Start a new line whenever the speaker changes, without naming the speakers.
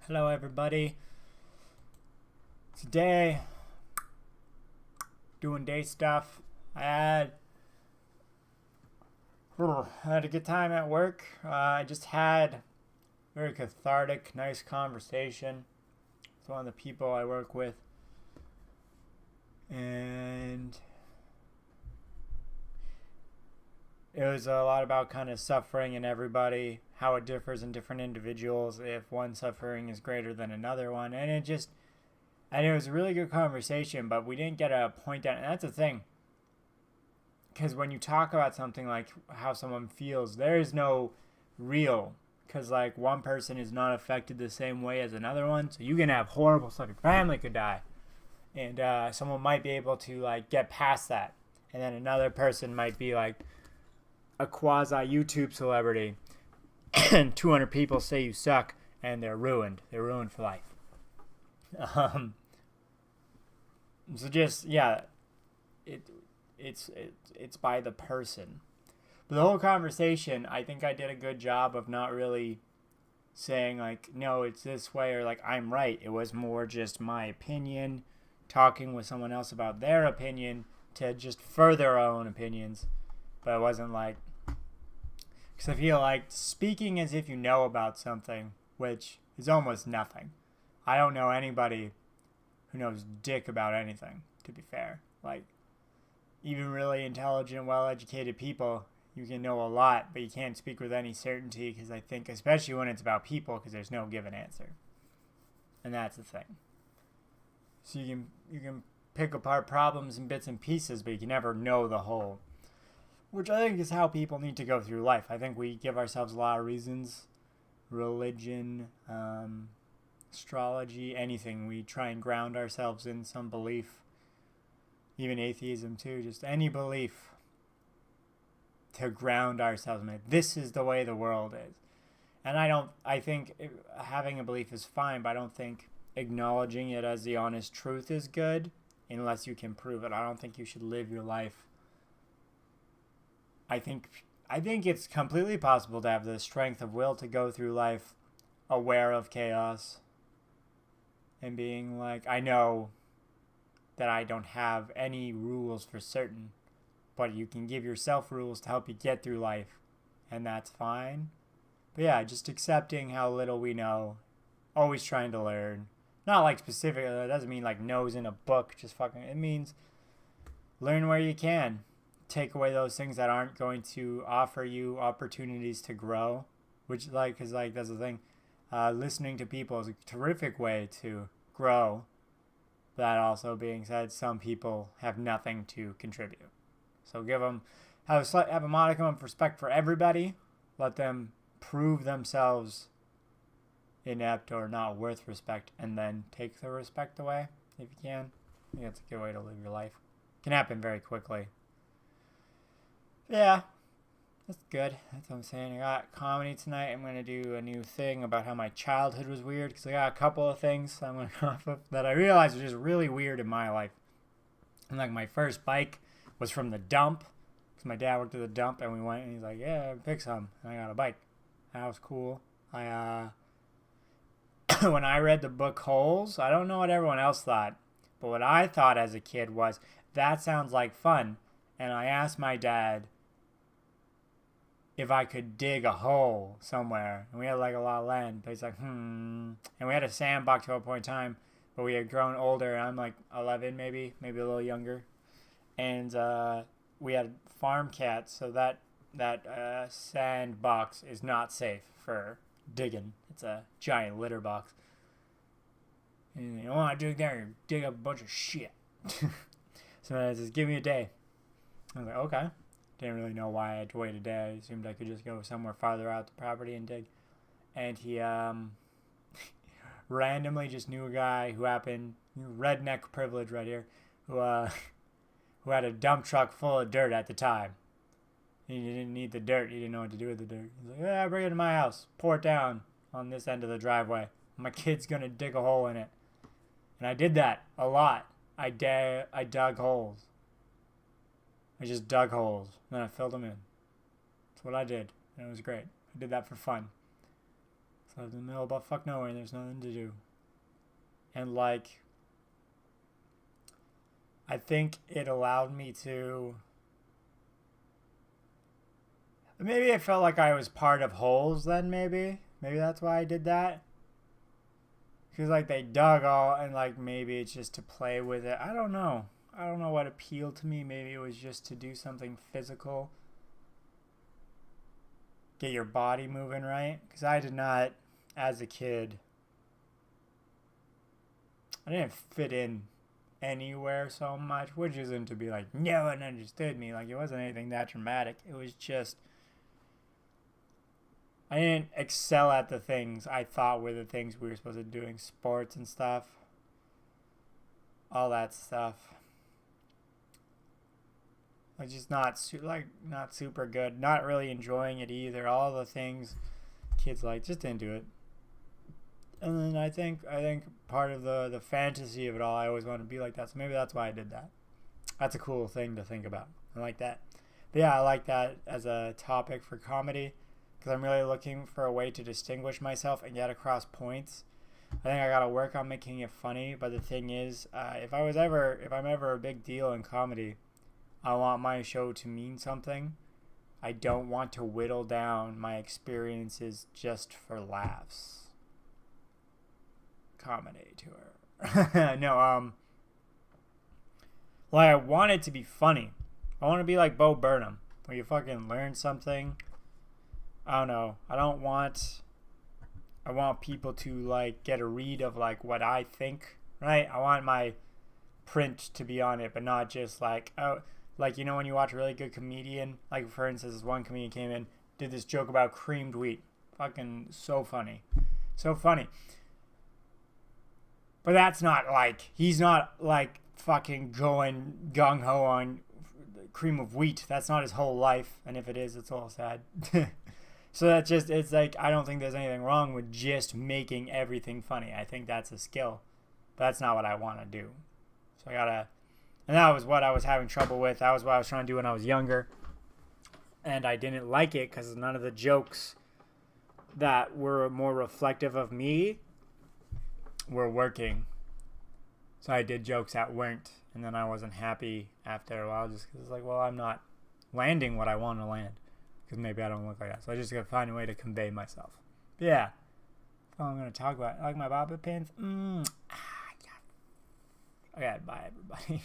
Hello everybody. Today, doing day stuff. I had a good time at work. I just had a very cathartic, nice conversation with one of the people I work with. And it was a lot about kind of suffering in everybody, how it differs in different individuals, if one suffering is greater than another one. And it was a really good conversation, but we didn't get a point down. And that's the thing. Because when you talk about something like how someone feels, there is no real. Because, like, one person is not affected the same way as another one. So you can have horrible stuff. Your family could die. And someone might be able to, like, get past that. And then another person might be, like, a quasi YouTube celebrity. And 200 people say you suck. And they're ruined. They're ruined for life. So just, yeah, it's by the person. But the whole conversation, I think I did a good job of not really saying like, no, it's this way, or like I'm right. It was more just my opinion, talking with someone else about their opinion to just further our own opinions. But it wasn't like, because I feel like speaking as if you know about something, which is almost nothing. I don't know anybody who knows dick about anything, to be fair. Like, even really intelligent, well-educated people, you can know a lot, but you can't speak with any certainty, because I think, especially when it's about people, because there's no given answer. And that's the thing. So you can pick apart problems in bits and pieces, but you can never know the whole. Which I think is how people need to go through life. I think we give ourselves a lot of reasons. Religion, astrology, anything. We try and ground ourselves in some belief. Even atheism too, just any belief to ground ourselves in. This is the way the world is. And I think having a belief is fine, but I don't think acknowledging it as the honest truth is good unless you can prove it. I don't think you should live your life. I think it's completely possible to have the strength of will to go through life aware of chaos and being like, I know that I don't have any rules for certain, but you can give yourself rules to help you get through life, and that's fine. But yeah, just accepting how little we know, always trying to learn. Not like specific, that doesn't mean like knows in a book, just fucking, it means learn where you can. Take away those things that aren't going to offer you opportunities to grow, which like, cause like that's the thing. Listening to people is a terrific way to grow. That also being said, some people have nothing to contribute. So have a modicum of respect for everybody. Let them prove themselves inept or not worth respect, and then take the respect away if you can. I think that's a good way to live your life. It can happen very quickly. Yeah, that's good. That's what I'm saying. I got comedy tonight. I'm going to do a new thing about how my childhood was weird, because I got a couple of things I'm going to come off of that I realized were just really weird in my life. And like my first bike was from the dump, because my dad worked at the dump, and we went, and he's like, yeah, pick some. And I got a bike. That was cool. When I read the book Holes, I don't know what everyone else thought, but what I thought as a kid was, that sounds like fun. And I asked my dad if I could dig a hole somewhere. And we had like a lot of land. But he's like, And we had a sandbox at a point in time, but we had grown older. And I'm like 11 maybe a little younger. And we had farm cats, so that sandbox is not safe for digging. It's a giant litter box. And you don't want to dig there, you dig up a bunch of shit. So I says, give me a day. I was like, okay. Didn't really know why I had to wait a day. I assumed I could just go somewhere farther out the property and dig. And he randomly just knew a guy who happened, redneck privilege right here, who had a dump truck full of dirt at the time. He didn't need the dirt. He didn't know what to do with the dirt. He's like, yeah, bring it to my house. Pour it down on this end of the driveway. My kid's going to dig a hole in it. And I did that a lot. I dug holes. I just dug holes. And then I filled them in. That's what I did. And it was great. I did that for fun. So I was in the middle of butt-fuck nowhere and there's nothing to do. And, like, I think it allowed me to... Maybe it felt like I was part of holes then, maybe. Maybe that's why I did that. Because, like, they dug all, and, like, maybe it's just to play with it. I don't know. I don't know what appealed to me. Maybe it was just to do something physical. Get your body moving, right? Because I did not, as a kid, I didn't fit in anywhere so much. Which isn't to be like, no one understood me. Like, it wasn't anything that dramatic. It was just... I didn't excel at the things I thought were the things we were supposed to do, doing sports and stuff. All that stuff. I'm just not super good. Not really enjoying it either. All the things kids like, just didn't do it. And then I think part of the fantasy of it all, I always wanted to be like that. So maybe that's why I did that. That's a cool thing to think about. I like that. But yeah, I like that as a topic for comedy. Because I'm really looking for a way to distinguish myself and get across points. I think I gotta work on making it funny. But the thing is, if I'm ever a big deal in comedy, I want my show to mean something. I don't want to whittle down my experiences just for laughs. Comedy tour. No, like, I want it to be funny. I want to be like Bo Burnham, where you fucking learn something. I don't know. I want people to, like, get a read of, like, what I think, right? I want my print to be on it, but not just, like, oh, like, you know, when you watch a really good comedian, like, for instance, this one comedian came in, did this joke about creamed wheat. Fucking so funny. So funny. But that's not, like, he's not, like, fucking going gung-ho on cream of wheat. That's not his whole life, and if it is, it's all sad. So that's just, it's like, I don't think there's anything wrong with just making everything funny. I think that's a skill. But that's not what I want to do. So I gotta, and that was what I was having trouble with. That was what I was trying to do when I was younger. And I didn't like it because none of the jokes that were more reflective of me were working. So I did jokes that weren't. And then I wasn't happy after a while just because it's like, well, I'm not landing what I want to land. Because maybe I don't look like that. So I just got to find a way to convey myself. But yeah. That's all I'm going to talk about. I like my bobby pins. Yeah. Okay, bye everybody.